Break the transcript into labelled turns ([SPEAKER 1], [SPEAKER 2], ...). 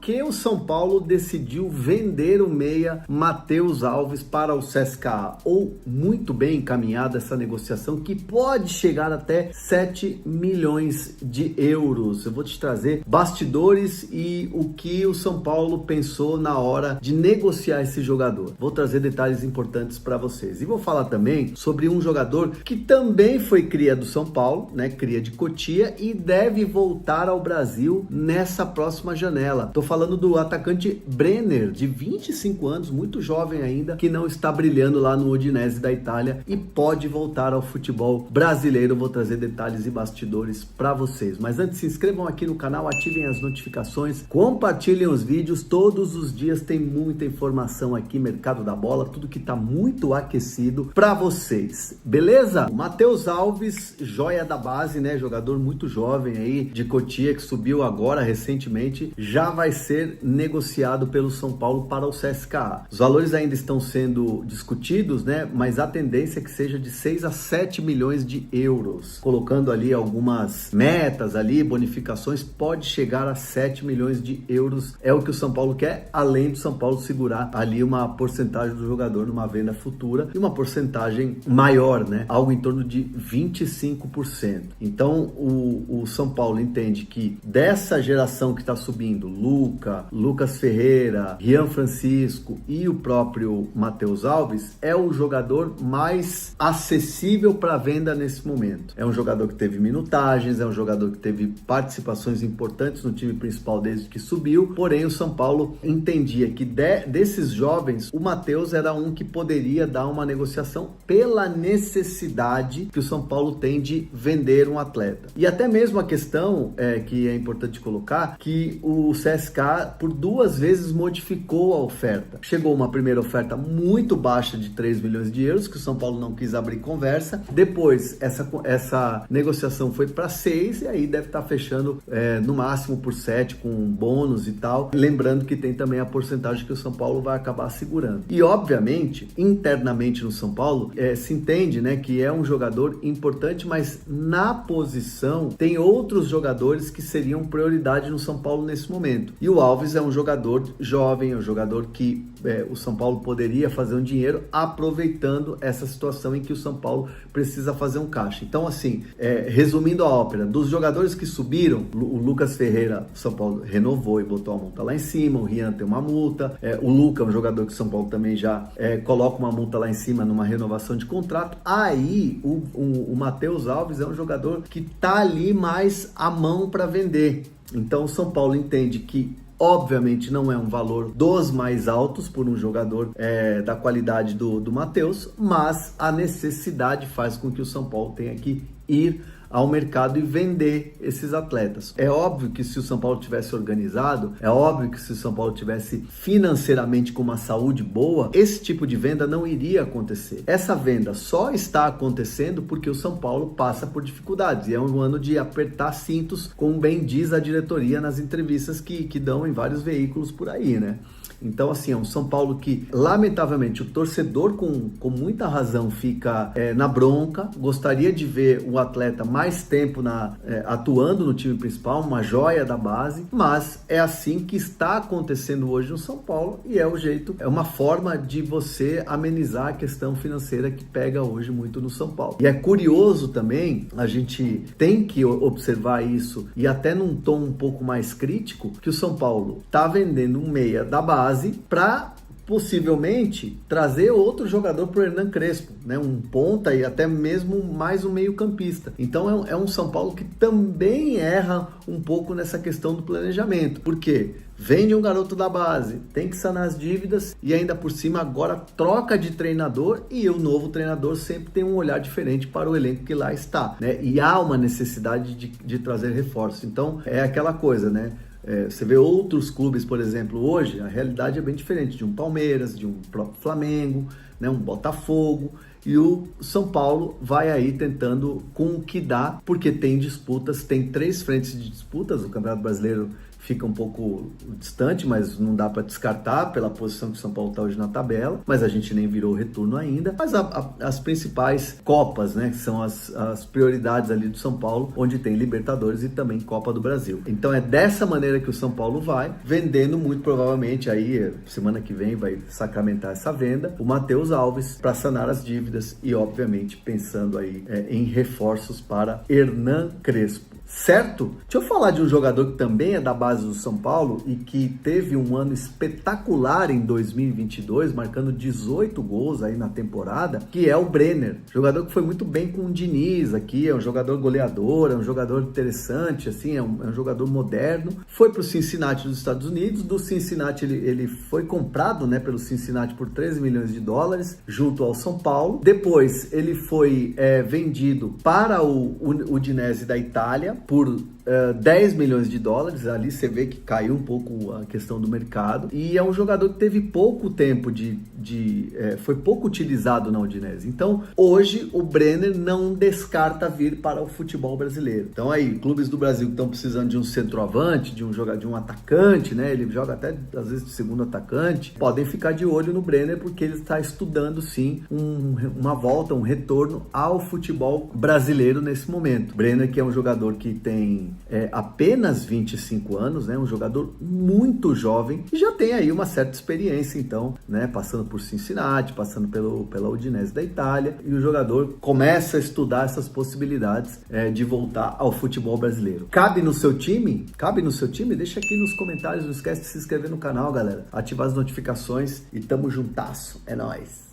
[SPEAKER 1] que o São Paulo decidiu vender o meia Matheus Alves para o CSKA? Ou muito bem encaminhada essa negociação que pode chegar até 7 milhões de euros. Eu vou te trazer bastidores e o que o São Paulo pensou na hora de negociar esse jogador. Vou trazer detalhes importantes para vocês. E vou falar também sobre um jogador que também foi cria do São Paulo, né? Cria de Cotia, e deve voltar ao Brasil nessa próxima janela. Tô falando do atacante Brenner, de 25 anos, muito jovem ainda, que não está brilhando lá no Udinese da Itália e pode voltar ao futebol brasileiro. Vou trazer detalhes e bastidores para vocês. Mas antes, se inscrevam aqui no canal, ativem as notificações, compartilhem os vídeos. Todos os dias tem muita informação aqui, mercado da bola, tudo que tá muito aquecido para vocês. Beleza? O Matheus Alves, joia da base, né? Jogador muito jovem aí de Cotia, que subiu agora recentemente, já vai ser negociado pelo São Paulo para o CSKA. Os valores ainda estão sendo discutidos, né? Mas a tendência é que seja de 6 a 7 milhões de euros. Colocando ali algumas metas ali, bonificações, pode chegar a 7 milhões de euros. É o que o São Paulo quer, além do São Paulo segurar ali uma porcentagem do jogador numa venda futura e uma porcentagem maior, né? Algo em torno de 25%. Então, o São Paulo entende que dessa geração que está subindo, Lucas Ferreira, Rian Francisco e o próprio Matheus Alves, é o jogador mais acessível para venda nesse momento. É um jogador que teve minutagens, é um jogador que teve participações importantes no time principal desde que subiu, porém o São Paulo entendia que desses jovens, o Matheus era um que poderia dar uma negociação pela necessidade que o São Paulo tem de vender um atleta. E até mesmo a questão que é importante colocar, que o CSKA por 2 vezes modificou a oferta. Chegou uma primeira oferta muito baixa de 3 milhões de euros, que o São Paulo não quis abrir conversa. Depois, essa negociação foi para 6 e aí deve estar fechando no máximo por 7, com bônus e tal. Lembrando que tem também a porcentagem que o São Paulo vai acabar segurando. E, obviamente, internamente no São Paulo, se entende, né, que é um jogador importante, mas na posição tem outros jogadores que seriam prioridade no São Paulo nesse momento. E o Alves é um jogador jovem, é um jogador que o São Paulo poderia fazer um dinheiro aproveitando essa situação em que o São Paulo precisa fazer um caixa. Então, assim, resumindo a ópera, dos jogadores que subiram, o Lucas Ferreira, o São Paulo renovou e botou a multa lá em cima, o Rian tem uma multa, o Luca é um jogador que o São Paulo também já coloca uma multa lá em cima numa renovação de contrato. Aí, o Matheus Alves é um jogador que tá ali mais à mão para vender. Então, o São Paulo entende que obviamente não é um valor dos mais altos por um jogador da qualidade do Matheus, mas a necessidade faz com que o São Paulo tenha que ir ao mercado e vender esses atletas. É óbvio que se o São Paulo tivesse organizado, é óbvio que se o São Paulo tivesse financeiramente com uma saúde boa, esse tipo de venda não iria acontecer. Essa venda só está acontecendo porque o São Paulo passa por dificuldades e é um ano de apertar cintos, como bem diz a diretoria nas entrevistas que dão em vários veículos por aí, né? Então, assim, é um São Paulo que, lamentavelmente, o torcedor com muita razão fica na bronca, gostaria de ver o atleta mais tempo atuando no time principal, uma joia da base, mas é assim que está acontecendo hoje no São Paulo e é o jeito, é uma forma de você amenizar a questão financeira que pega hoje muito no São Paulo. E é curioso também, a gente tem que observar isso e até num tom um pouco mais crítico, que o São Paulo está vendendo um meia da base para possivelmente trazer outro jogador para o Hernan Crespo, né? Um ponta e até mesmo mais um meio campista. Então é um São Paulo que também erra um pouco nessa questão do planejamento. Por quê? Vende um garoto da base, tem que sanar as dívidas e ainda por cima agora troca de treinador e o novo treinador sempre tem um olhar diferente para o elenco que lá está, né? E há uma necessidade de trazer reforço. Então é aquela coisa, né? Você vê outros clubes, por exemplo, hoje a realidade é bem diferente de um Palmeiras, de um próprio Flamengo, né, um Botafogo, e o São Paulo vai aí tentando com o que dá, porque tem disputas, tem 3 frentes de disputas, o Campeonato Brasileiro fica um pouco distante, mas não dá para descartar pela posição que o São Paulo está hoje na tabela, mas a gente nem virou retorno ainda. Mas as principais Copas, né, que são as prioridades ali do São Paulo, onde tem Libertadores e também Copa do Brasil. Então é dessa maneira que o São Paulo vai, vendendo muito provavelmente aí, semana que vem vai sacramentar essa venda, o Matheus Alves para sanar as dívidas e obviamente pensando aí em reforços para Hernan Crespo. Certo? Deixa eu falar de um jogador que também é da base do São Paulo e que teve um ano espetacular em 2022, marcando 18 gols aí na temporada, que é o Brenner. Jogador que foi muito bem com o Diniz aqui, é um jogador goleador, é um jogador interessante, assim, é um jogador moderno. Foi para o Cincinnati dos Estados Unidos, do Cincinnati ele foi comprado, né, pelo Cincinnati por 13 milhões de dólares, junto ao São Paulo. Depois ele foi vendido para o Udinese da Itália, por 10 milhões de dólares. Ali você vê que caiu um pouco a questão do mercado, e é um jogador que teve pouco tempo foi pouco utilizado na Udinese. Então hoje o Brenner não descarta vir para o futebol brasileiro. Então aí, clubes do Brasil que estão precisando de um centroavante, de um atacante, né, ele joga até às vezes de segundo atacante, podem ficar de olho no Brenner, porque ele está estudando sim uma volta, um retorno ao futebol brasileiro nesse momento. Brenner, que é um jogador que tem apenas 25 anos, né? Um jogador muito jovem e já tem aí uma certa experiência, então, né? Passando por Cincinnati, passando pela Udinese da Itália, e o jogador começa a estudar essas possibilidades de voltar ao futebol brasileiro. Cabe no seu time? Cabe no seu time? Deixa aqui nos comentários, não esquece de se inscrever no canal, galera, ativar as notificações e tamo juntasso, é nóis!